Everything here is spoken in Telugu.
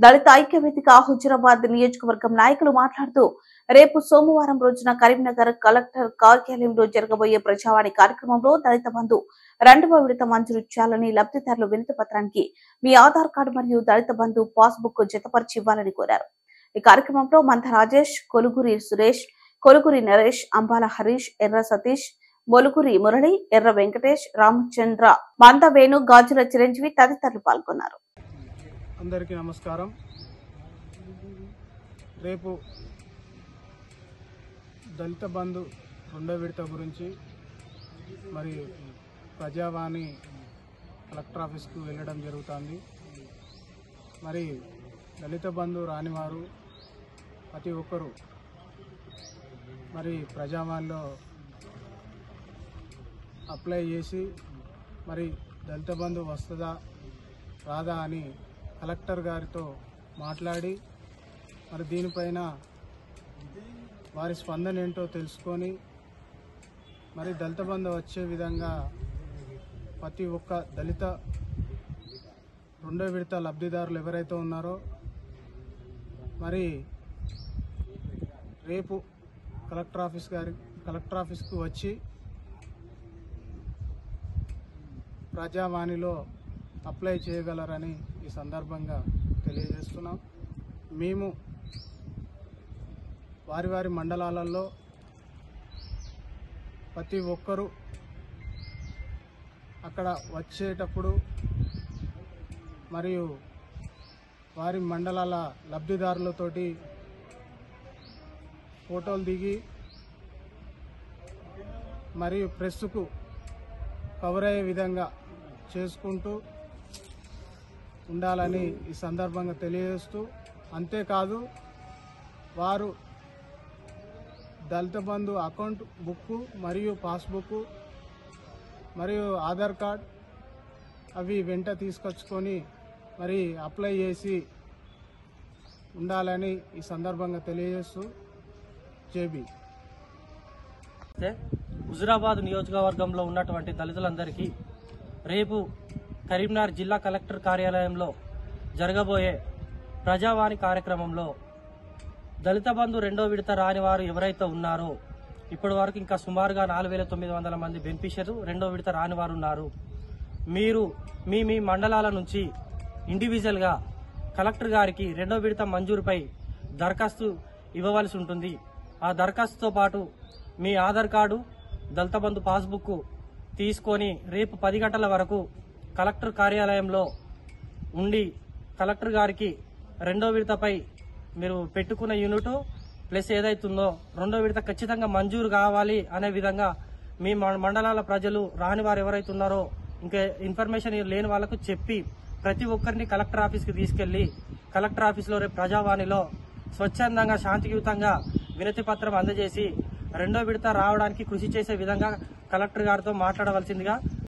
దళిత ఐక్యవేదిక హుజురాబాద్ నియోజకవర్గం నాయకులు మాట్లాడుతూ రేపు సోమవారం రోజున కరీంనగర్ కలెక్టర్ కార్యాలయంలో జరగబోయే ప్రజావాణి కార్యక్రమంలో దళిత బంధు 2వ విడత మంజూరు చేయాలని లబ్ధిదారులు వినతి పత్రానికి మీ ఆధార్ కార్డు మరియు దళిత బంధు పాస్బుక్ జతపరిచి ఇవ్వాలని కోరారు. ఈ కార్యక్రమంలో మంద రాజేష్, కొలుగురి సురేష్, కొలుగురి నరేష్, అంబాల హరీష్, ఎర్ర సతీష్, మొలుగురి మురళి, ఎర్ర వెంకటేష్, రామచంద్ర, మంద వేణు, గాజుల చిరంజీవి తదితరులు పాల్గొన్నారు. అందరికీ నమస్కారం. రేపు దళిత బంధు 2వ విడత గురించి మరి ప్రజావాణి కలెక్టర్ ఆఫీస్కు వెళ్ళడం జరుగుతుంది. మరి దళిత బంధు రానివారు ప్రతి ఒక్కరూ మరి ప్రజావాణిలో అప్లై చేసి మరి దళిత బంధు వస్తుందా రాదా అని కలెక్టర్ గారితో మాట్లాడి మరి దీనిపైన వారి స్పందన ఏంటో తెలుసుకొని మరి దళిత బంధు వచ్చే విధంగా ప్రతి ఒక్క దళిత 2వ విడత లబ్ధిదారులు ఎవరైతే ఉన్నారో మరి రేపు కలెక్టర్ ఆఫీస్కు వచ్చి ప్రజావాణిలో అప్లై చేయగలరని ఈ సందర్భంగా తెలియజేస్తున్నాం. మేము వారి మండలాలలో ప్రతి ఒక్కరూ అక్కడ వచ్చేటప్పుడు మరియు వారి మండలాల లబ్ధిదారులతోటి ఫోటోలు దిగి మరియు ప్రెస్కు కవర్ అయ్యే విధంగా చేసుకుంటూ ఉండాలని ఈ సందర్భంగా తెలియజేస్తూ, అంతేకాదు వారు దళిత బంధు అకౌంట్ బుక్ మరియు పాస్బుక్ మరియు ఆధార్ కార్డ్ అవి వెంట తీసుకొచ్చుకొని మరి అప్లై చేసి ఉండాలని ఈ సందర్భంగా తెలియజేస్తూ జేబీ. హుజురాబాద్ నియోజకవర్గంలో ఉన్నటువంటి దళితులందరికీ రేపు కరీంనగర్ జిల్లా కలెక్టర్ కార్యాలయంలో జరగబోయే ప్రజావాణి కార్యక్రమంలో దళిత బంధు 2వ విడత రాని వారు ఎవరైతే ఉన్నారో ఇప్పటి వరకు ఇంకా సుమారుగా 4900 మంది బెనిఫిషియర్ 2వ విడత రాని వారు ఉన్నారు. మీరు మీ మండలాల నుంచి ఇండివిజువల్గా కలెక్టర్ గారికి 2వ విడత మంజూరుపై దరఖాస్తు ఇవ్వవలసి ఉంటుంది. ఆ దరఖాస్తుతో పాటు మీ ఆధార్ కార్డు, దళిత బంధు పాస్బుక్ తీసుకొని రేపు 10 గంటల వరకు కలెక్టర్ కార్యాలయంలో ఉండి కలెక్టర్ గారికి 2వ విడతపై మీరు పెట్టుకున్న యూనిట్ ప్లస్ ఏదైతుందో 2వ విడత ఖచ్చితంగా మంజూరు కావాలి అనే విధంగా మీ మండలాల ప్రజలు రాని వారు ఎవరైతే ఉన్నారో ఇంకా ఇన్ఫర్మేషన్ లేని వాళ్ళకు చెప్పి ప్రతి ఒక్కరిని కలెక్టర్ ఆఫీస్కి తీసుకెళ్లి కలెక్టర్ ఆఫీస్లో రేపు ప్రజావాణిలో స్వచ్ఛందంగా శాంతియుతంగా వినతి పత్రం అందజేసి 2వ విడత రావడానికి కృషి చేసే విధంగా కలెక్టర్ గారితో మాట్లాడవలసిందిగా